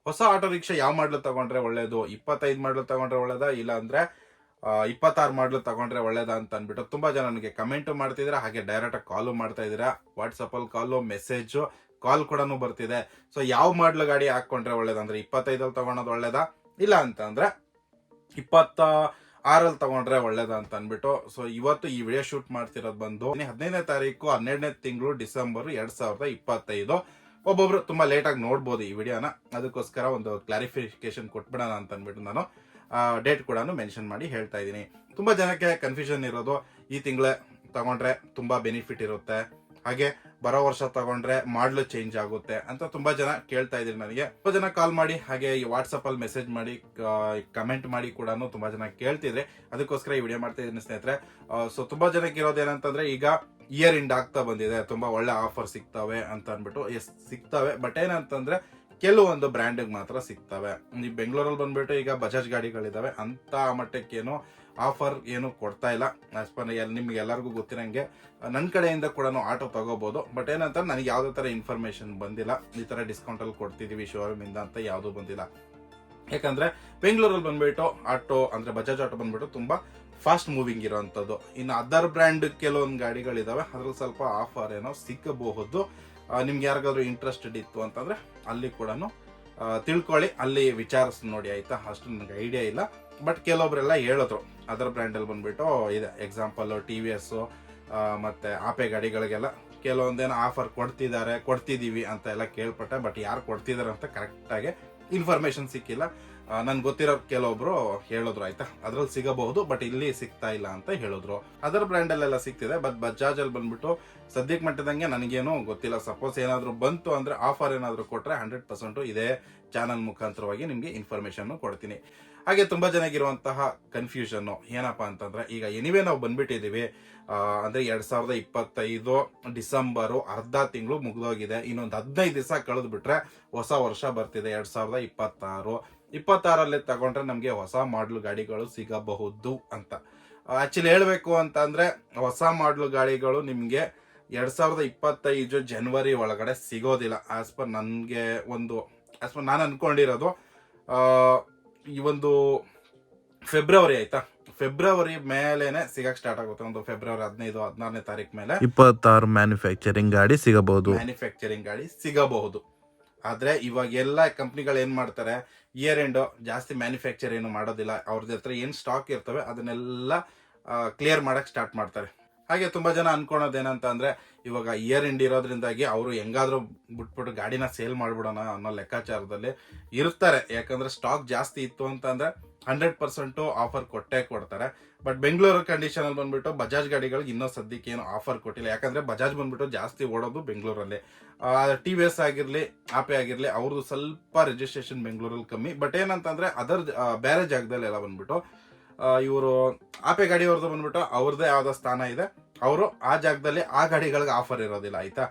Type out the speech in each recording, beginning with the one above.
ಹೊಸ auto rickshaw ಯಾವ ಮಾಡ್ಲು ತಗೊಂಡ್ರೆ ಒಳ್ಳೇದು, 25 ಮಾಡ್ಲು ತಗೊಂಡ್ರೆ ಒಳ್ಳೇದಾ, ಇಲ್ಲ ಅಂದ್ರೆ 26 ಮಾಡ್ಲು ತಗೊಂಡ್ರೆ ಒಳ್ಳೇದಾ ಅಂತ ಅಂದ್ಬಿಟ್ಟು ತುಂಬಾ ಜನ ನನಗೆ ಕಮೆಂಟ್ ಮಾಡ್ತಿದ್ದೀರಾ. ಹಾಗೆ ಡೈರೆಕ್ಟ್ ಆಗಿ ಕಾಲು ಮಾಡ್ತಾ ಇದ್ದೀರಾ. ವಾಟ್ಸಪ್ ಅಲ್ಲಿ ಕಾಲು, ಮೆಸೇಜ್, ಕಾಲ್ ಕೂಡ ಬರ್ತಿದೆ. ಸೊ ಯಾವ ಮಾಡ್ಲು ಗಾಡಿ ಹಾಕೊಂಡ್ರೆ ಒಳ್ಳೇದಂದ್ರೆ 25 ತಗೊಳೋದು ಒಳ್ಳೇದಾ, ಇಲ್ಲ ಅಂತ ಅಂದ್ರೆ 26 ತಗೊಂಡ್ರೆ ಒಳ್ಳೇದಾ ಅಂತ ಅನ್ಬಿಟ್ಟು. ಸೊ ಇವತ್ತು ಈ ವಿಡಿಯೋ ಶೂಟ್ ಮಾಡ್ತಿರೋದು ಬಂದು 15ನೇ ತಾರೀಕು 12ನೇ ತಿಂಗಳು ಡಿಸೆಂಬರ್ 2025. ಒಬ್ಬೊಬ್ರು ತುಂಬಾ ಲೇಟ್ ಆಗಿ ನೋಡ್ಬೋದು ಈ ವಿಡಿಯೋನ, ಅದಕ್ಕೋಸ್ಕರ ಒಂದು ಕ್ಲಾರಿಫಿಕೇಶನ್ ಕೊಟ್ಬಿಡೋಣ ಅಂತ ಅಂದ್ಬಿಟ್ಟು ನಾನು ಡೇಟ್ ಕೂಡ ಮೆನ್ಷನ್ ಮಾಡಿ ಹೇಳ್ತಾ ಇದ್ದೀನಿ. ತುಂಬಾ ಜನಕ್ಕೆ ಕನ್ಫ್ಯೂಷನ್ ಇರೋದು, ಈ ತಿಂಗಳೇ ತಗೊಂಡ್ರೆ ತುಂಬಾ ಬೆನಿಫಿಟ್ ಇರುತ್ತೆ, ಹಾಗೆ ಬರೋ ವರ್ಷ ತಗೊಂಡ್ರೆ ಮಾಡ್ಲು ಚೇಂಜ್ ಆಗುತ್ತೆ ಅಂತ ತುಂಬಾ ಜನ ಕೇಳ್ತಾ ಇದ್ರಿ ನನಗೆ. ತುಂಬಾ ಜನ ಕಾಲ್ ಮಾಡಿ, ಹಾಗೆ ವಾಟ್ಸಪ್ ಅಲ್ಲಿ ಮೆಸೇಜ್ ಮಾಡಿ, ಕಮೆಂಟ್ ಮಾಡಿ ಕೂಡ ತುಂಬಾ ಜನ ಕೇಳ್ತಿದ್ರೆ, ಅದಕ್ಕೋಸ್ಕರ ಈ ವಿಡಿಯೋ ಮಾಡ್ತಾ ಇದ್ದೀನಿ ಸ್ನೇಹಿತರೆ. ಸೊ ತುಂಬಾ ಜನಕ್ಕೆ ಇರೋದೇನಂತಂದ್ರೆ, ಈಗ ಇಯರ್ ಎಂಡ್ ಆಗ್ತಾ ಬಂದಿದೆ, ತುಂಬಾ ಒಳ್ಳೆ ಆಫರ್ ಸಿಗ್ತವೆ ಅಂತ ಅನ್ಬಿಟ್ಟು. ಎಸ್ ಸಿಗ್ತವೆ, ಬಟ್ ಏನಂತಂದ್ರೆ ಕೆಲವೊಂದು ಬ್ರ್ಯಾಂಡ್ ಮಾತ್ರ ಸಿಗ್ತವೆ. ಈ ಬೆಂಗಳೂರಲ್ಲಿ ಬಂದ್ಬಿಟ್ಟು ಈಗ ಬಜಾಜ್ ಗಾಡಿಗಳಿದಾವೆ, ಅಂತ ಮಟ್ಟಕ್ಕೇನು ಆಫರ್ ಏನು ಕೊಡ್ತಾ ಇಲ್ಲ. ನಿಮ್ಗೆ ಎಲ್ಲರಿಗೂ ಗೊತ್ತಿರಂಗೆ ನನ್ನ ಕಡೆಯಿಂದ ಕೂಡ ಆಟೋ ತಗೋಬಹುದು, ಬಟ್ ಏನಂತ ನನಗೆ ಯಾವ್ದೇ ತರ ಇನ್ಫಾರ್ಮೇಶನ್ ಬಂದಿಲ್ಲ, ಈ ತರ ಡಿಸ್ಕೌಂಟ್ ಅಲ್ಲಿ ಕೊಡ್ತಿದೀವಿ ಶೋರೂಮ್ ಇಂದ ಅಂತ ಯಾವ್ದು ಬಂದಿಲ್ಲ. ಯಾಕಂದ್ರೆ ಬೆಂಗಳೂರಲ್ಲಿ ಬಂದ್ಬಿಟ್ಟು ಆಟೋ ಅಂದ್ರೆ ಬಜಾಜ್ ಆಟೋ ಬಂದ್ಬಿಟ್ಟು ತುಂಬಾ ಫಾಸ್ಟ್ ಮೂವಿಂಗ್ ಇರೋಂಥದ್ದು. ಇನ್ನು ಅದರ್ ಬ್ರ್ಯಾಂಡ್ ಕೆಲವೊಂದು ಗಾಡಿಗಳಿದಾವೆ, ಅದ್ರಲ್ಲಿ ಸ್ವಲ್ಪ ಆಫರ್ ಏನೋ ಸಿಕ್ಕಬಹುದು. ನಿಮ್ಗೆ ಯಾರಿಗಾದ್ರೂ ಇಂಟ್ರೆಸ್ಟೆಡ್ ಇತ್ತು ಅಂತಂದ್ರೆ ಅಲ್ಲಿ ಕೂಡ ತಿಳ್ಕೊಳ್ಳಿ, ಅಲ್ಲಿ ವಿಚಾರಿಸಿ ನೋಡಿ ಆಯ್ತಾ. ಅಷ್ಟು ನನಗೆ ಐಡಿಯಾ ಇಲ್ಲ, ಬಟ್ ಕೆಲವೊಬ್ರೆಲ್ಲ ಹೇಳಿದ್ರು ಅದರ್ ಬ್ರ್ಯಾಂಡ್ ಅಲ್ಲಿ ಬಂದ್ಬಿಟ್ಟು ಇದೆ. ಎಕ್ಸಾಂಪಲ್ TVS ಮತ್ತೆ ಆಪೆ ಗಾಡಿಗಳಿಗೆಲ್ಲ ಕೆಲವೊಂದೇನೋ ಆಫರ್ ಕೊಡ್ತಿದೀವಿ ಅಂತ ಎಲ್ಲ ಕೇಳ್ಪಟ್ಟೆ, ಬಟ್ ಯಾರು ಕೊಡ್ತಿದಾರೆ ಅಂತ ಕರೆಕ್ಟ್ ಆಗಿ ಇನ್ಫಾರ್ಮೇಶನ್ ಸಿಕ್ಕಿಲ್ಲ. ನನ್ಗೆ ಗೊತ್ತಿರೋ ಕೆಲವೊಬ್ರು ಹೇಳಿದ್ರು ಆಯ್ತಾ, ಅದ್ರಲ್ಲಿ ಸಿಗಬಹುದು, ಬಟ್ ಇಲ್ಲಿ ಸಿಗ್ತಾ ಇಲ್ಲ ಅಂತ ಹೇಳಿದ್ರು. ಅದರ್ ಬ್ರ್ಯಾಂಡ್ ಅಲ್ಲೆಲ್ಲ ಸಿಗ್ತಿದೆ, ಬಟ್ ಬಜಾಜ್ ಅಲ್ಲಿ ಬಂದ್ಬಿಟ್ಟು ಸದ್ಯಕ್ಕೆ ಮಟ್ಟದಂಗೆ ನನಗೇನು ಗೊತ್ತಿಲ್ಲ. ಸಪೋಸ್ ಏನಾದ್ರು ಬಂತು ಅಂದ್ರೆ, ಆಫರ್ ಏನಾದ್ರು ಕೊಟ್ರೆ 100% ಇದೇ ಚಾನಲ್ ಮುಖಾಂತರವಾಗಿ ನಿಮ್ಗೆ ಇನ್ಫಾರ್ಮೇಶನ್ ಕೊಡ್ತೀನಿ. ಹಾಗೆ ತುಂಬಾ ಜನಗಿರುವಂತಹ ಕನ್ಫ್ಯೂಷನ್ ಏನಪ್ಪಾ ಅಂತಂದ್ರೆ, ಈಗ ಎನಿವೇ ನಾವು ಬಂದ್ಬಿಟ್ಟಿದೀವಿ, ಅಂದ್ರೆ 2025 ಡಿಸೆಂಬರ್ ಅರ್ಧ ತಿಂಗಳು ಮುಗ್ದೋಗಿದೆ. ಇನ್ನೊಂದು 15 ದಿವಸ ಕಳೆದು ಬಿಟ್ರೆ ಹೊಸ ವರ್ಷ ಬರ್ತಿದೆ 2026. 26ರಲ್ಲಿ ತಗೊಂಡ್ರೆ ನಮ್ಗೆ ಹೊಸ ಮಾಡ್ಲು ಗಾಡಿಗಳು ಸಿಗಬಹುದು ಅಂತ. ಆಕ್ಚುಲಿ ಹೇಳ್ಬೇಕು ಅಂತ ಅಂದ್ರೆ, ಹೊಸ ಮಾಡ್ಲು ಗಾಡಿಗಳು ನಿಮ್ಗೆ 2025 ಜನವರಿ ಒಳಗಡೆ ಸಿಗೋದಿಲ್ಲ. ಆಸ್ ಪರ್ ನಾನು ಅನ್ಕೊಂಡಿರೋದು ಈ ಒಂದು ಫೆಬ್ರವರಿ ಆಯ್ತಾ, ಫೆಬ್ರವರಿ ಮೇಲೆನೆ ಸಿಗಕ್ ಸ್ಟಾರ್ಟ್ ಆಗುತ್ತೆ. ಒಂದು ಫೆಬ್ರವರಿ 15-16ನೇ ತಾರೀಕು ಮೇಲೆ 26 ಮ್ಯಾನುಫ್ಯಾಕ್ಚರಿಂಗ್ ಗಾಡಿ ಸಿಗಬಹುದು. ಆದ್ರೆ ಇವಾಗ ಎಲ್ಲ ಕಂಪ್ನಿಗಳು ಏನ್ ಮಾಡ್ತಾರೆ, ಇಯರ್ ಎಂಡ್ ಜಾಸ್ತಿ ಮ್ಯಾನುಫ್ಯಾಕ್ಚರ್ ಏನು ಮಾಡೋದಿಲ್ಲ. ಅವ್ರದ್ದು ಹತ್ರ ಏನ್ ಸ್ಟಾಕ್ ಇರ್ತವೆ ಅದನ್ನೆಲ್ಲ ಕ್ಲಿಯರ್ ಮಾಡಕ್ ಸ್ಟಾರ್ಟ್ ಮಾಡ್ತಾರೆ. ಹಾಗೆ ತುಂಬಾ ಜನ ಅನ್ಕೊಳೋದೇನಂತ ಅಂದ್ರೆ, ಇವಾಗ ಇಯರ್ ಎಂಡ್ ಇರೋದ್ರಿಂದಾಗಿ ಅವರು ಹೆಂಗಾದ್ರೂ ಬಿಟ್ಬಿಟ್ಟು ಗಾಡಿನ ಸೇಲ್ ಮಾಡ್ಬಿಡೋಣ ಅನ್ನೋ ಲೆಕ್ಕಾಚಾರದಲ್ಲಿ ಇರ್ತಾರೆ. ಯಾಕಂದ್ರೆ ಸ್ಟಾಕ್ ಜಾಸ್ತಿ ಇತ್ತು ಅಂತಂದ್ರೆ 100% ಆಫರ್ ಕೊಟ್ಟೇ ಕೊಡ್ತಾರೆ. ಬಟ್ ಬೆಂಗಳೂರು ಕಂಡೀಷನ್ ಅಲ್ಲಿ ಬಂದ್ಬಿಟ್ಟು ಬಜಾಜ್ ಗಾಡಿಗಳಿಗೆ ಇನ್ನೂ ಸದ್ಯಕ್ಕೆ ಏನು ಆಫರ್ ಕೊಟ್ಟಿಲ್ಲ. ಯಾಕಂದ್ರೆ ಬಜಾಜ್ ಬಂದ್ಬಿಟ್ಟು ಜಾಸ್ತಿ ಓಡೋದು ಬೆಂಗಳೂರಲ್ಲಿ. TVS ಆಗಿರ್ಲಿ, ಆಪೆ ಆಗಿರ್ಲಿ, ಅವ್ರದ್ದು ಸ್ವಲ್ಪ ರಿಜಿಸ್ಟ್ರೇಷನ್ ಬೆಂಗಳೂರಲ್ಲಿ ಕಮ್ಮಿ. ಬಟ್ ಏನಂತಂದ್ರೆ ಬೇರೆ ಜಾಗದಲ್ಲಿ ಎಲ್ಲ ಬಂದ್ಬಿಟ್ಟು ಇವರು ಆಪೆ ಗಾಡಿಯವ್ರದ್ದು ಬಂದ್ಬಿಟ್ಟು ಅವ್ರದ್ದೇ ಯಾವ್ದೋ ಸ್ಥಾನ ಇದೆ, ಅವರು ಆ ಜಾಗದಲ್ಲಿ ಆ ಗಾಡಿಗಳಿಗೆ ಆಫರ್ ಇರೋದಿಲ್ಲ ಆಯ್ತಾ.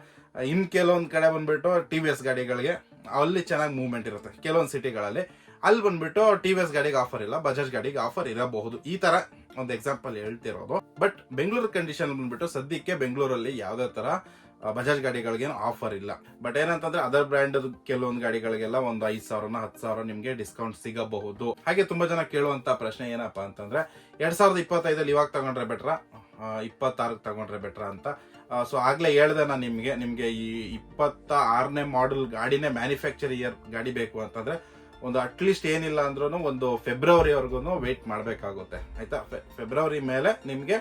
ಇನ್ ಕೆಲವೊಂದ್ ಕಡೆ ಬಂದ್ಬಿಟ್ಟು TVS ಗಾಡಿಗಳಿಗೆ ಅಲ್ಲಿ ಚೆನ್ನಾಗಿ ಮೂವ್ಮೆಂಟ್ ಇರುತ್ತೆ. ಕೆಲವೊಂದು ಸಿಟಿಗಳಲ್ಲಿ ಅಲ್ಲಿ ಬಂದ್ಬಿಟ್ಟು TVS ಗಾಡಿಗೆ ಆಫರ್ ಇಲ್ಲ, ಬಜಾಜ್ ಗಾಡಿಗೆ ಆಫರ್ ಇರಬಹುದು. ಈ ತರ ಒಂದು ಎಕ್ಸಾಂಪಲ್ ಹೇಳ್ತಿರೋದು. ಬಟ್ ಬೆಂಗಳೂರು ಕಂಡೀಷನ್ ಬಂದ್ಬಿಟ್ಟು ಸದ್ಯಕ್ಕೆ ಬೆಂಗಳೂರಲ್ಲಿ ಯಾವ್ದೇ ತರ ಬಜಾಜ್ ಗಾಡಿಗಳಿಗೇನು ಆಫರ್ ಇಲ್ಲ. ಬಟ್ ಏನಂತಂದ್ರೆ ಅದರ್ ಬ್ರ್ಯಾಂಡ್ ಕೆಲವೊಂದು ಗಾಡಿಗಳಿಗೆಲ್ಲ ಒಂದು 5,000-10,000 ನಿಮ್ಗೆ ಡಿಸ್ಕೌಂಟ್ ಸಿಗಬಹುದು. ಹಾಗೆ ತುಂಬಾ ಜನ ಕೇಳುವಂತ ಪ್ರಶ್ನೆ ಏನಪ್ಪಾ ಅಂತಂದ್ರೆ, 2025 ಇವಾಗ ತಗೊಂಡ್ರೆ ಬೆಟ್ರಾ, 26 ತಗೊಂಡ್ರೆ ಬೆಟ್ರಾ ಅಂತ. ಸೊ ಆಗ್ಲೇ ಹೇಳ್ದೆ ನಾನು ನಿಮ್ಗೆ ಈ 26ನೇ ಮಾಡೆಲ್ ಗಾಡಿನೇ ಮ್ಯಾನುಫ್ಯಾಕ್ಚರ್ ಇಯರ್ ಗಾಡಿ ಬೇಕು ಅಂತಂದ್ರೆ ಒಂದು ಅಟ್ಲೀಸ್ಟ್ ಏನಿಲ್ಲ ಅಂದ್ರೂ ಒಂದು ಫೆಬ್ರವರಿವರೆಗೂ ವೇಟ್ ಮಾಡ್ಬೇಕಾಗುತ್ತೆ ಆಯ್ತಾ. ಫೆಬ್ರವರಿ ಮೇಲೆ ನಿಮ್ಗೆ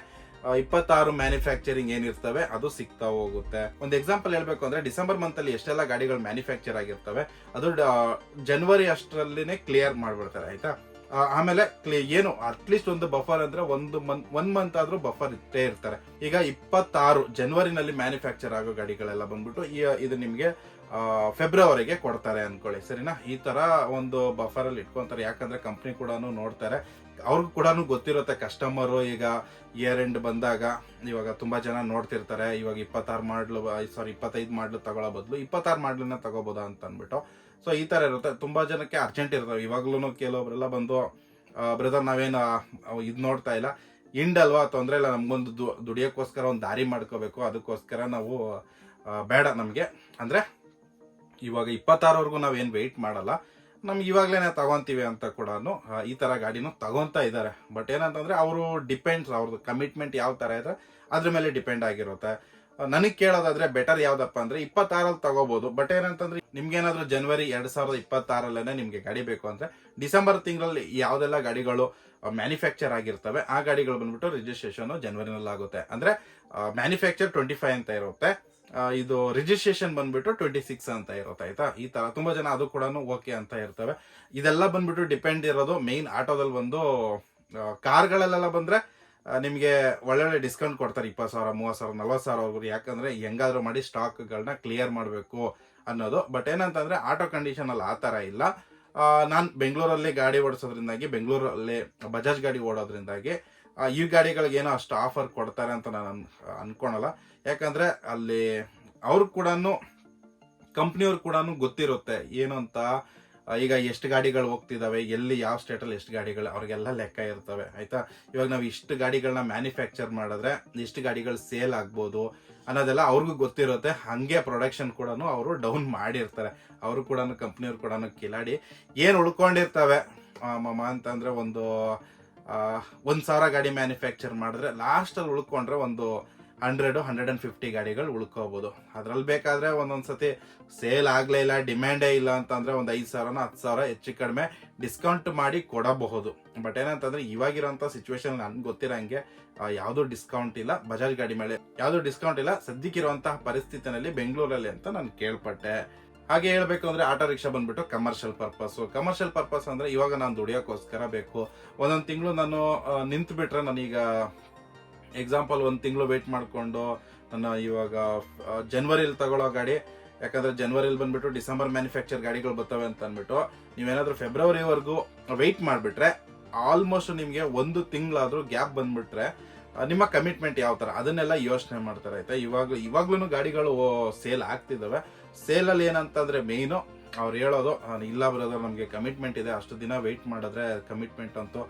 26 ಮ್ಯಾನುಫ್ಯಾಕ್ಚರಿಂಗ್ ಏನಿರ್ತವೆ ಅದು ಸಿಗ್ತಾ ಹೋಗುತ್ತೆ. ಒಂದು ಎಕ್ಸಾಂಪಲ್ ಹೇಳ್ಬೇಕು ಅಂದ್ರೆ, ಡಿಸೆಂಬರ್ ಮಂತ್ ಅಲ್ಲಿ ಎಷ್ಟೆಲ್ಲ ಗಾಡಿಗಳು ಮ್ಯಾನುಫ್ಯಾಕ್ಚರ್ ಆಗಿರ್ತವೆ ಅದು ಜನವರಿ ಅಷ್ಟರಲ್ಲಿನೇ ಕ್ಲಿಯರ್ ಮಾಡ್ಬಿಡ್ತಾರೆ ಆಯ್ತಾ. ಆಮೇಲೆ ಏನು ಅಟ್ಲೀಸ್ಟ್ ಒಂದು ಬಫರ್ ಅಂದ್ರೆ ಒನ್ ಮಂತ್ ಆದ್ರೂ ಬಫರ್ ಇಷ್ಟೇ ಇರ್ತಾರೆ. ಈಗ 26 ಜನವರಿನಲ್ಲಿ ಮ್ಯಾನುಫ್ಯಾಕ್ಚರ್ ಆಗೋ ಗಾಡಿಗಳೆಲ್ಲ ಬಂದ್ಬಿಟ್ಟು ಇದು ನಿಮ್ಗೆ ಫೆಬ್ರವರಿಗೆ ಕೊಡ್ತಾರೆ ಅನ್ಕೊಳ್ಳಿ, ಸರಿನಾ. ಈ ತರ ಒಂದು ಬಫರ್ ಅಲ್ಲಿ ಇಟ್ಕೊಂತಾರೆ. ಯಾಕಂದ್ರೆ ಕಂಪ್ನಿ ಕೂಡ ನೋಡ್ತಾರೆ, ಅವ್ರಿಗೂ ಕೂಡ ಗೊತ್ತಿರುತ್ತೆ ಕಸ್ಟಮರು ಈಗ ಇಯರ್ ಎಂಡ್ ಬಂದಾಗ ಇವಾಗ ತುಂಬಾ ಜನ ನೋಡ್ತಿರ್ತಾರೆ, ಇವಾಗ 25 ಮಾಡ್ಲು ತಗೊಳ್ಳೋ ಬದಲು 26 ಮಾಡ್ಲನ್ನ ತಗೋಬೋದಾ ಅಂತ ಅನ್ಬಿಟ್ಟು. ಸೊ ಈ ತರ ಇರುತ್ತೆ. ತುಂಬಾ ಜನಕ್ಕೆ ಅರ್ಜೆಂಟ್ ಇರ್ತವೆ. ಇವಾಗ್ಲೂ ಕೆಲವೊಬ್ರೆಲ್ಲ ಬಂದು, ಬ್ರದರ್ ನಾವೇನು ಇದ್ ನೋಡ್ತಾ ಇಲ್ಲ, ಇಂಡ್ ಅಲ್ವಾ, ತೊಂದ್ರೆ ಇಲ್ಲ, ನಮ್ಗೊಂದು ದುಡಿಯೋಕ್ಕೋಸ್ಕರ ಒಂದು ದಾರಿ ಮಾಡ್ಕೋಬೇಕು, ಅದಕ್ಕೋಸ್ಕರ ನಾವು ಬೇಡ ನಮ್ಗೆ ಅಂದ್ರೆ ಇವಾಗ 26ವರೆಗೂ ನಾವೇನ್ ವೆಯ್ಟ್ ಮಾಡಲ್ಲ. ನಮ್ಗೆ ಇವಾಗ್ಲೇನೆ ತಗೊಂತೀವಿ ಅಂತ ಕೂಡ ಈ ತರ ಗಾಡಿನೂ ತಗೊಂತಾ ಇದ್ದಾರೆ. ಬಟ್ ಏನಂತಂದ್ರೆ ಅವರು ಡಿಪೆಂಡ್ಸ್, ಅವ್ರದ್ದು ಕಮಿಟ್ಮೆಂಟ್ ಯಾವ ತರ ಇದೆ ಅದ್ರ ಮೇಲೆ ಡಿಪೆಂಡ್ ಆಗಿರುತ್ತೆ. ನನಗೆ ಕೇಳೋದಾದ್ರೆ ಬೆಟರ್ ಯಾವ್ದಪ್ಪ ಅಂದ್ರೆ 26ರಲ್ಲಿ ತಗೋಬಹುದು. ಬಟ್ ಏನಂತಂದ್ರೆ ನಿಮ್ಗೇನಾದ್ರೂ ಜನವರಿ 2026 ನಿಮ್ಗೆ ಗಾಡಿ ಬೇಕು ಅಂದ್ರೆ ಡಿಸೆಂಬರ್ ತಿಂಗಳಲ್ಲಿ ಯಾವ್ದೆಲ್ಲ ಗಾಡಿಗಳು ಮ್ಯಾನುಫ್ಯಾಕ್ಚರ್ ಆಗಿರ್ತವೆ ಆ ಗಾಡಿಗಳು ಬಂದ್ಬಿಟ್ಟು ರಿಜಿಸ್ಟ್ರೇಷನ್ ಜನವರಿನಲ್ಲಿ ಆಗುತ್ತೆ. ಅಂದ್ರೆ ಮ್ಯಾನುಫ್ಯಾಕ್ಚರ್ 25 ಅಂತ ಇರುತ್ತೆ, ಇದು ರಿಜಿಸ್ಟ್ರೇಷನ್ ಬಂದ್ಬಿಟ್ಟು 26 ಅಂತ ಇರುತ್ತೆ. ಆಯ್ತಾ, ಈ ತರ ತುಂಬಾ ಜನ ಅದು ಕೂಡ ಓಕೆ ಅಂತ ಇರ್ತವೆ. ಇದೆಲ್ಲ ಬಂದ್ಬಿಟ್ಟು ಡಿಪೆಂಡ್ ಇರೋದು ಮೇನ್ ಆಟೋದಲ್ಲಿ ಬಂದು ಕಾರ್ಗಳಲ್ಲೆಲ್ಲ ಬಂದ್ರೆ ನಿಮಗೆ ಒಳ್ಳೊಳ್ಳೆ ಡಿಸ್ಕೌಂಟ್ ಕೊಡ್ತಾರೆ, 20,000, 30,000, 40,000 ಯಾಕಂದ್ರೆ ಹೆಂಗಾದ್ರೂ ಮಾಡಿ ಸ್ಟಾಕ್ಗಳನ್ನ ಕ್ಲಿಯರ್ ಮಾಡಬೇಕು ಅನ್ನೋದು. ಬಟ್ ಏನಂತಂದ್ರೆ ಆಟೋ ಕಂಡೀಷನ್ ಅಲ್ಲಿ ಆ ತರ ಇಲ್ಲ. ನಾನು ಬೆಂಗಳೂರಲ್ಲಿ ಗಾಡಿ ಓಡಿಸೋದ್ರಿಂದಾಗಿ, ಬೆಂಗಳೂರಲ್ಲಿ ಬಜಾಜ್ ಗಾಡಿ ಓಡೋದ್ರಿಂದಾಗಿ ಈ ಗಾಡಿಗಳಿಗೆ ಏನೋ ಅಷ್ಟು ಆಫರ್ ಕೊಡ್ತಾರೆ ಅಂತ ನಾನು ಅನ್ಕೊಳಲ್ಲ. ಯಾಕಂದ್ರೆ ಅಲ್ಲಿ ಅವ್ರು ಕೂಡ, ಕಂಪ್ನಿಯವ್ರು ಕೂಡ ಗೊತ್ತಿರುತ್ತೆ ಏನು ಅಂತ. ಈಗ ಎಷ್ಟು ಗಾಡಿಗಳು ಹೋಗ್ತಿದಾವೆ, ಎಲ್ಲಿ ಯಾವ ಸ್ಟೇಟಲ್ಲಿ ಎಷ್ಟು ಗಾಡಿಗಳು, ಅವ್ರಿಗೆಲ್ಲ ಲೆಕ್ಕ ಇರ್ತವೆ. ಆಯ್ತಾ, ಇವಾಗ ನಾವು ಇಷ್ಟು ಗಾಡಿಗಳನ್ನ ಮ್ಯಾನುಫ್ಯಾಕ್ಚರ್ ಮಾಡಿದ್ರೆ ಎಷ್ಟು ಗಾಡಿಗಳು ಸೇಲ್ ಆಗ್ಬೋದು ಅನ್ನೋದೆಲ್ಲ ಅವ್ರಿಗೂ ಗೊತ್ತಿರುತ್ತೆ. ಹಂಗೆ ಪ್ರೊಡಕ್ಷನ್ ಕೂಡ ಅವರು ಡೌನ್ ಮಾಡಿರ್ತಾರೆ. ಅವರು ಕೂಡ, ಕಂಪ್ನಿಯವ್ರು ಕೂಡ ಕಿಲಾಡಿ ಏನು ಉಳ್ಕೊಂಡಿರ್ತವೆ ಮಮ್ಮ ಅಂತಂದ್ರೆ ಒಂದು 1,000 ಗಾಡಿ ಮ್ಯಾನುಫ್ಯಾಕ್ಚರ್ ಮಾಡಿದ್ರೆ ಲಾಸ್ಟ್ ಅಲ್ಲಿ ಉಳ್ಕೊಂಡ್ರೆ ಒಂದು 100-150 ಗಾಡಿಗಳು ಉಳ್ಕೋಬಹುದು. ಅದ್ರಲ್ಲಿ ಬೇಕಾದ್ರೆ ಒಂದೊಂದ್ಸತಿ ಸೇಲ್ ಆಗ್ಲೇ ಇಲ್ಲ, ಡಿಮ್ಯಾಂಡೇ ಇಲ್ಲ ಅಂತಂದ್ರೆ ಒಂದು 5,000-10,000 ಹೆಚ್ಚು ಕಡಿಮೆ ಡಿಸ್ಕೌಂಟ್ ಮಾಡಿ ಕೊಡಬಹುದು. ಬಟ್ ಏನಂತಂದ್ರೆ ಇವಾಗಿರೋಂಥ ಸಿಚುವೇಶನ್ ನನ್ಗೆ ಗೊತ್ತಿರಂಗೆ ಯಾವ್ದು ಡಿಸ್ಕೌಂಟ್ ಇಲ್ಲ, ಬಜಾಜ್ ಗಾಡಿ ಮೇಲೆ ಯಾವ್ದು ಡಿಸ್ಕೌಂಟ್ ಇಲ್ಲ ಸದ್ಯಕ್ಕಿರುವಂತಹ ಪರಿಸ್ಥಿತಿನಲ್ಲಿ ಬೆಂಗಳೂರಲ್ಲಿ ಅಂತ ನಾನು ಕೇಳ್ಪಟ್ಟೆ. ಹಾಗೆ ಹೇಳ್ಬೇಕು ಅಂದ್ರೆ ಆಟೋ ರಿಕ್ಷಾ ಬಂದ್ಬಿಟ್ಟು ಕಮರ್ಷಿಯಲ್ ಪರ್ಪಸ್ ಅಂದ್ರೆ ಇವಾಗ ನಾನು ದುಡಿಯೋಕ್ಕೋಸ್ಕರ ಬೇಕು. ಒಂದೊಂದು ತಿಂಗಳು ನಾನು ನಿಂತು ಬಿಟ್ರೆ, ನಾನೀಗ ಎಕ್ಸಾಂಪಲ್ 1 ತಿಂಗಳು ವೇಟ್ ಮಾಡಿಕೊಂಡು ನಾನು ಇವಾಗ ಜನವರಿಲಿ ತಗೊಳ್ಳೋ ಗಾಡಿ, ಯಾಕಂದ್ರೆ ಜನವರಿಲಿ ಬಂದ್ಬಿಟ್ಟು ಡಿಸೆಂಬರ್ ಮ್ಯಾನುಫ್ಯಾಕ್ಚರ್ ಗಾಡಿಗಳು ಬರ್ತವೆ ಅಂತ ಅಂದ್ಬಿಟ್ಟು ನೀವೇನಾದ್ರೂ ಫೆಬ್ರವರಿವರೆಗೂ ವೇಟ್ ಮಾಡಿಬಿಟ್ರೆ ಆಲ್ಮೋಸ್ಟ್ ನಿಮಗೆ 1 ತಿಂಗಳಾದ್ರೂ ಗ್ಯಾಪ್ ಬಂದ್ಬಿಟ್ರೆ ನಿಮ್ಮ ಕಮಿಟ್ಮೆಂಟ್ ಯಾವ ತರ ಅದನ್ನೆಲ್ಲ ಯೋಚನೆ ಮಾಡ್ತಾರೆ. ಆಯ್ತಾ, ಇವಾಗ್ಲೂ ಗಾಡಿಗಳು ಸೇಲ್ ಆಗ್ತಿದಾವೆ. ಸೇಲಲ್ಲಿ ಏನಂತಂದ್ರೆ ಮೇಯ್ನು ಅವ್ರು ಹೇಳೋದು, ಇಲ್ಲ ಬ್ರದರ್ ನಮಗೆ ಕಮಿಟ್ಮೆಂಟ್ ಇದೆ, ಅಷ್ಟು ದಿನ ವೆಯ್ಟ್ ಮಾಡಿದ್ರೆ ಕಮಿಟ್ಮೆಂಟ್ ಅಂತೂ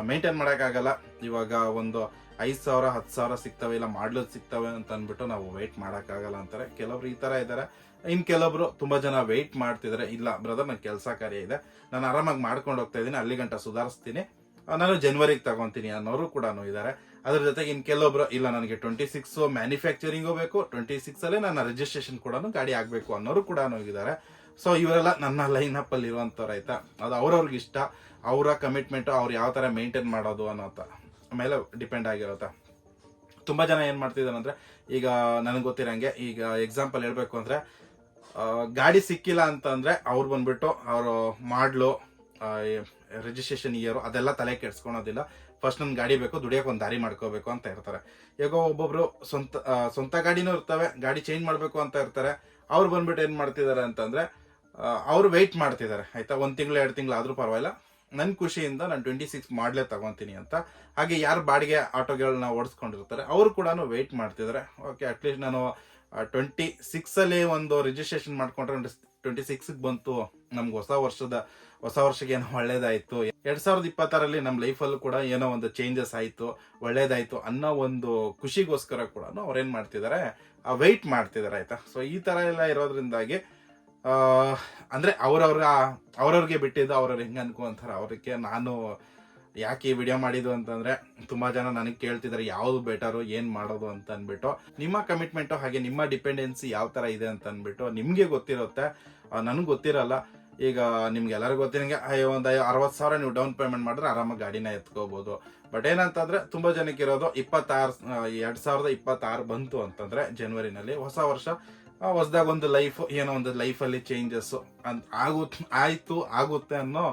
ಮೇಂಟೈನ್ ಮಾಡೋಕ್ಕಾಗಲ್ಲ. ಇವಾಗ ಒಂದು 5,000, 10,000 ಸಿಗ್ತವೆ, ಇಲ್ಲ ಮಾಡ್ಲೋದು ಸಿಗ್ತವೆ ಅಂತ ಅಂದ್ಬಿಟ್ಟು ನಾವು ವೆಯ್ಟ್ ಮಾಡೋಕ್ಕಾಗಲ್ಲ ಅಂತಾರೆ. ಕೆಲವರು ಈ ತರ ಇದ್ದಾರೆ. ಇನ್ ಕೆಲವೊಬ್ರು ತುಂಬಾ ಜನ ವೆಯ್ಟ್ ಮಾಡ್ತಿದ್ದಾರೆ, ಇಲ್ಲ ಬ್ರದರ್ ನನ್ ಕೆಲಸ ಕಾರ್ಯ ಇದೆ, ನಾನು ಆರಾಮಾಗಿ ಮಾಡ್ಕೊಂಡು ಹೋಗ್ತಾ ಇದ್ದೀನಿ, ಅಲ್ಲಿ ಗಂಟ ಸುಧಾರಿಸ್ತೀನಿ, ನಾನು ಜನವರಿಗೆ ತಗೊಂತೀನಿ ಅನ್ನೋರು ಕೂಡ ಇದ್ದಾರೆ. ಅದ್ರ ಜೊತೆಗೆ ಇನ್ ಕೆಲವೊಬ್ರು ಇಲ್ಲ ನನಗೆ 26 ಮ್ಯಾನುಫ್ಯಾಕ್ಚರಿಂಗ್ ಬೇಕು, 26 ಅಲ್ಲೇ ನನ್ನ ರಿಜಿಸ್ಟ್ರೇಷನ್ ಕೂಡ ಗಾಡಿ ಆಗ್ಬೇಕು ಅನ್ನೋರು ಕೂಡ ಇದ್ದಾರೆ. ಸೊ ಇವರೆಲ್ಲ ನನ್ನ ಲೈನ್ ಅಪ್ ಅಲ್ಲಿ ಇರುವಂತವ್ರು. ಆಯ್ತಾ, ಅದು ಅವ್ರವ್ರಿಗೆ ಇಷ್ಟ, ಅವರ ಕಮಿಟ್ಮೆಂಟ್ ಅವ್ರು ಯಾವ ತರ ಮೇಂಟೈನ್ ಮಾಡೋದು ಅನ್ನೋ ಮೇಲೆ ಡಿಪೆಂಡ್ ಆಗಿರುತ್ತೆ. ತುಂಬಾ ಜನ ಏನ್ ಮಾಡ್ತಿದ್ದಾರೆ ಅಂದ್ರೆ, ಈಗ ನನಗೆ ಗೊತ್ತಿರಂಗೆ, ಈಗ ಎಕ್ಸಾಂಪಲ್ ಹೇಳ್ಬೇಕು ಅಂದ್ರೆ ಗಾಡಿ ಸಿಕ್ಕಿಲ್ಲ ಅಂತಂದ್ರೆ ಅವ್ರು ಬಂದ್ಬಿಟ್ಟು ಅವರು ಮಾಡ್ಲು, ರಿಜಿಸ್ಟ್ರೇಷನ್ ಇಯರ್ ಅದೆಲ್ಲ ತಲೆ ಕೆಡ್ಸ್ಕೊಳೋದಿಲ್ಲ. ಫಸ್ಟ್ ನನ್ ಗಾಡಿ ಬೇಕು, ದುಡಿಯೋಕೆ ಒಂದು ದಾರಿ ಮಾಡ್ಕೋಬೇಕು ಅಂತ ಇರ್ತಾರೆ. ಈಗ ಒಬ್ಬೊಬ್ರು ಸ್ವಂತ ಗಾಡಿನೂ ಇರ್ತವೆ, ಗಾಡಿ ಚೇಂಜ್ ಮಾಡ್ಬೇಕು ಅಂತ ಇರ್ತಾರೆ. ಅವ್ರು ಬಂದ್ಬಿಟ್ಟು ಏನ್ ಮಾಡ್ತಿದ್ದಾರೆ ಅಂತಂದ್ರೆ ಅವ್ರು ವೆಯ್ಟ್ ಮಾಡ್ತಿದ್ದಾರೆ. ಆಯ್ತಾ, 1 ತಿಂಗಳು 2 ತಿಂಗಳು ಆದ್ರೂ ಪರವಾಗಿಲ್ಲ, ನನ್ ಖುಷಿಯಿಂದ ನಾನು 26 ಮಾಡ್ಲೇ ತಗೊಂತೀನಿ ಅಂತ. ಹಾಗೆ ಯಾರು ಬಾಡಿಗೆ ಆಟೋಗಳನ್ನ ಓಡಿಸ್ಕೊಂಡಿರ್ತಾರೆ ಅವರು ಕೂಡ ವೆಯ್ಟ್ ಮಾಡ್ತಿದ್ದಾರೆ. ಓಕೆ, ಅಟ್ಲೀಸ್ಟ್ ನಾನು 26 ಅಲ್ಲಿ ಒಂದು ರಿಜಿಸ್ಟ್ರೇಷನ್ ಮಾಡ್ಕೊಂಡ್ರೆ 26 ಬಂತು, ನಮ್ಗೆ ಹೊಸ ವರ್ಷಕ್ಕೆ ಏನೋ ಒಳ್ಳೇದಾಯ್ತು, 2026 ನಮ್ಮ ಲೈಫಲ್ಲೂ ಕೂಡ ಏನೋ ಒಂದು ಚೇಂಜಸ್ ಆಯ್ತು, ಒಳ್ಳೇದಾಯ್ತು ಅನ್ನೋ ಒಂದು ಖುಷಿಗೋಸ್ಕರ ಕೂಡ ಅವ್ರೇನ್ ಮಾಡ್ತಿದ್ದಾರೆ, ವೆಯ್ಟ್ ಮಾಡ್ತಿದ್ದಾರೆ. ಆಯ್ತಾ, ಸೊ ಈ ತರ ಎಲ್ಲ ಇರೋದ್ರಿಂದಾಗಿ ಅಂದ್ರೆ ಅವ್ರವ್ರಿಗೆ ಬಿಟ್ಟಿದ್ದು ಅವ್ರವ್ರು ಹೆಂಗ್ ಅನ್ಕೊಂತಾರೆ. ಅವ್ರಿಗೆ ನಾನು ಯಾಕೆ ಈ ವಿಡಿಯೋ ಮಾಡಿದ್ದು ಅಂತಂದ್ರೆ, ತುಂಬಾ ಜನ ನನಗೆ ಕೇಳ್ತಿದ್ದಾರೆ ಯಾವ್ದು ಬೆಟರು, ಏನ್ ಮಾಡೋದು ಅಂತ ಅನ್ಬಿಟ್ಟು. ನಿಮ್ಮ ಕಮಿಟ್ಮೆಂಟ್ ಹಾಗೆ ನಿಮ್ಮ ಡಿಪೆಂಡೆನ್ಸಿ ಯಾವ ತರ ಇದೆ ಅಂತ ಅನ್ಬಿಟ್ಟು ನಿಮ್ಗೆ ಗೊತ್ತಿರುತ್ತೆ, ನನಗೆ ಗೊತ್ತಿರಲ್ಲ. ಈಗ ನಿಮ್ಗೆ ಎಲ್ಲರಿಗೂ ಗೊತ್ತಿರಂಗೆ ಒಂದು 60,000 ನೀವು ಡೌನ್ ಪೇಮೆಂಟ್ ಮಾಡಿದ್ರೆ ಆರಾಮಾಗಿ ಗಾಡಿನ ಎತ್ಕೋಬಹುದು. ಬಟ್ ಏನಂತಂದ್ರೆ ತುಂಬಾ ಜನಕ್ಕೆ ಇರೋದು 2026 ಬಂತು ಅಂತಂದ್ರೆ ಜನವರಿನಲ್ಲಿ ಹೊಸ ವರ್ಷ, ಹೊಸದಾಗ ಒಂದು ಲೈಫ್, ಏನೋ ಒಂದು ಲೈಫಲ್ಲಿ ಚೇಂಜಸ್ ಆಗುತ್ತೆ ಅನ್ನೋ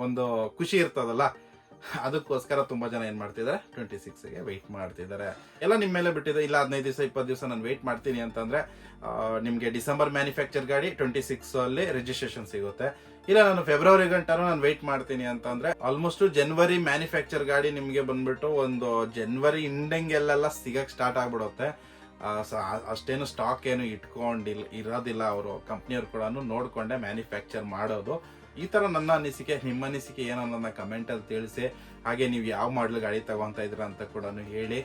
ಒಂದು ಖುಷಿ ಇರ್ತದಲ್ಲ, ಅದಕ್ಕೋಸ್ಕರ ತುಂಬಾ ಜನ ಏನ್ ಮಾಡ್ತಿದ್ದಾರೆ 26ಗೆ ವೆಯ್ಟ್ ಮಾಡ್ತಿದ್ದಾರೆ. ಎಲ್ಲ ನಿಮ್ ಮೇಲೆ ಬಿಟ್ಟಿದೆ. ಇಲ್ಲ 15 ದಿವಸ 20 ದಿವಸ ನಾನು ವೆಯ್ಟ್ ಮಾಡ್ತೀನಿ ಅಂತಂದ್ರೆ ನಿಮ್ಗೆ ಡಿಸೆಂಬರ್ ಮ್ಯಾನುಫ್ಯಾಕ್ಚರ್ ಗಾಡಿ 26 ಅಲ್ಲಿ ರಿಜಿಸ್ಟ್ರೇಷನ್ ಸಿಗುತ್ತೆ. ಇಲ್ಲ ನಾನು ಫೆಬ್ರವರಿ ಗಂಟನೂ ನಾನು ವೆಯ್ಟ್ ಮಾಡ್ತೀನಿ ಅಂತಂದ್ರೆ ಆಲ್ಮೋಸ್ಟ್ ಜನವರಿ ಮ್ಯಾನುಫ್ಯಾಕ್ಚರ್ ಗಾಡಿ ನಿಮ್ಗೆ ಬಂದ್ಬಿಟ್ಟು ಒಂದು ಜನವರಿ ಇಂಡಿಂಗೆಲ್ಲ ಸಿಗಕ್ ಸ್ಟಾರ್ಟ್ ಆಗ್ಬಿಡುತ್ತೆ. ಅಷ್ಟೇನು ಸ್ಟಾಕ್ ಏನು ಇರೋದಿಲ್ಲ. ಅವರು ಕಂಪ್ನಿಯವ್ರು ಕೂಡ ನೋಡ್ಕೊಂಡೆ ಮ್ಯಾನುಫ್ಯಾಕ್ಚರ್ ಮಾಡೋದು. ಈ ತರ ನನ್ನ ಅನಿಸಿಕೆ. ನಿಮ್ಮ ಅನಿಸಿಕೆ ಏನೋ ನನ್ನ ಕಮೆಂಟ್ ಅಲ್ಲಿ ತಿಳಿಸಿ. ಹಾಗೆ ನೀವು ಯಾವ ಮಾಡಲ್ ಗಾಡಿ ತಗೊಂತ ಇದ್ರ ಅಂತ ಕೂಡ ಹೇಳಿ,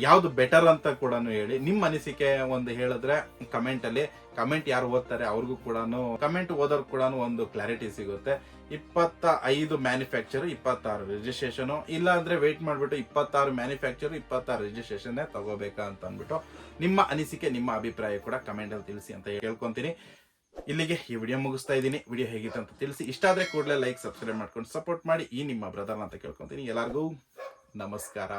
ಯಾವ್ದು ಬೆಟರ್ ಅಂತ ಕೂಡ ಹೇಳಿ. ನಿಮ್ಮ ಅನಿಸಿಕೆ ಒಂದು ಹೇಳಿದ್ರೆ ಕಮೆಂಟ್ ಅಲ್ಲಿ, ಕಮೆಂಟ್ ಯಾರು ಓದ್ತಾರೆ ಅವ್ರಿಗೂ ಕೂಡ, ಕಮೆಂಟ್ ಓದೋರ್ ಕೂಡ ಒಂದು ಕ್ಲಾರಿಟಿ ಸಿಗುತ್ತೆ. 25 ಮ್ಯಾನುಫ್ಯಾಕ್ಚರ್ 26 ರಿಜಿಸ್ಟ್ರೇಷನ್, ಇಲ್ಲ ಅಂದ್ರೆ ವೇಟ್ ಮಾಡ್ಬಿಟ್ಟು 26 ಮ್ಯಾನುಫ್ಯಾಕ್ಚರ್ 26 ರಿಜಿಸ್ಟ್ರೇಷನ್ ತಗೋಬೇಕಾ ಅಂತ ಅಂದ್ಬಿಟ್ಟು ನಿಮ್ಮ ಅನಿಸಿಕೆ ನಿಮ್ಮ ಅಭಿಪ್ರಾಯ ಕೂಡ ಕಮೆಂಟ್ ಅಲ್ಲಿ ತಿಳಿಸಿ ಅಂತ ಹೇಳ್ಕೊಂತೀನಿ. ಇಲ್ಲಿಗೆ ಈ ವಿಡಿಯೋ ಮುಗಿಸ್ತಾ ಇದ್ದೀನಿ. ವಿಡಿಯೋ ಹೇಗಿತ್ತು ಅಂತ ತಿಳಿಸಿ. ಇಷ್ಟ ಆದ್ರೆ ಕೂಡಲೇ ಲೈಕ್ ಸಬ್ಸ್ಕ್ರೈಬ್ ಮಾಡ್ಕೊಂಡು ಸಪೋರ್ಟ್ ಮಾಡಿ. ಈ ನಿಮ್ಮ ಬ್ರದರ್ ಅಂತ ಕೇಳ್ಕೊಂತೀನಿ. ಎಲ್ಲರಿಗೂ ನಮಸ್ಕಾರ.